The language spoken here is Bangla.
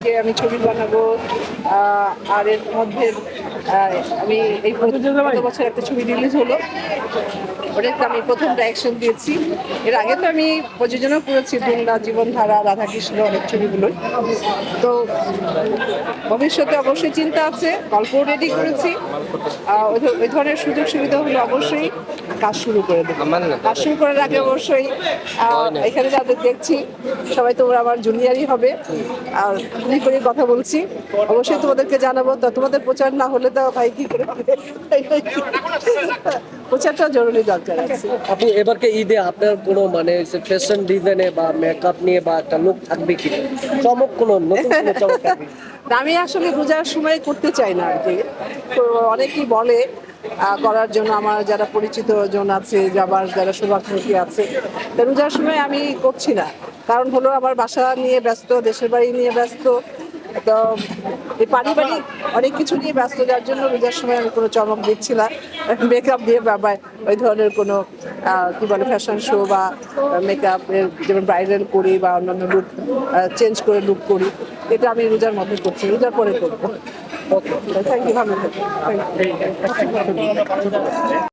যে আমি ছবি বানাবো আর এর মধ্যে আমি এই গত বছর একটা ছবি রিলিজ হলো, ওটাতে আমি প্রথম ডাইরেকশন দিয়েছি। এর আগে তো আমি প্রযোজনা করেছি দুংলা, জীবনধারা, রাধাকৃষ্ণ অনেক ছবিগুলো। তো ভবিষ্যতে অবশ্যই চিন্তা আছে, গল্প রেডি করেছি। ওই ধরনের সুযোগ সুবিধা হলে অবশ্যই কাজ শুরু করে দেবো। কাজ শুরু করার আগে অবশ্যই এখানে যাদের দেখছি সবাই তোমরা আমার জুনিয়রই হবে, আর খুবই করে কথা বলছি, অবশ্যই তোমাদেরকে জানাবো। তো তোমাদের প্রচার না হলে তো ভাই কি করে হবে? প্রচারটা জরুরি দরকার আছে। আপু এবারকে ঈদে আপনার কোনো মানে ফ্যাশন ডিজাইনে বা মেকআপ নিয়ে বা একটা লুক থাকবে কি, চমক কোনো নতুন কোনো চমক থাকবে? আমি আসলে রোজার সময় করতে চাই না আর কি। তো অনেকেই বলে করার জন্য, আমার যারা পরিচিত জন আছে, আবার যারা শুভাকাঙ্ক্ষী আছে, তো রোজার সময় আমি করছি না। কারণ হলো আমার বাসা নিয়ে ব্যস্ত, দেশের বাড়ি নিয়ে ব্যস্ত, তো এই পারিবারিক অনেক কিছু নিয়ে ব্যস্ত, যার জন্য রোজার সময় আমি কোনো চমক দিচ্ছি না। মেকআপ দিয়ে বাবা ওই ধরনের কোনো কি বলে ফ্যাশন শো বা মেকআপ যেমন ব্রাইডাল করি বা অন্যান্য লুক চেঞ্জ করে লুক করি, এটা আমি রোজার মধ্যে করছি, রোজার পরে করবো। থ্যাংক ইউ, ভালো থাকবেন।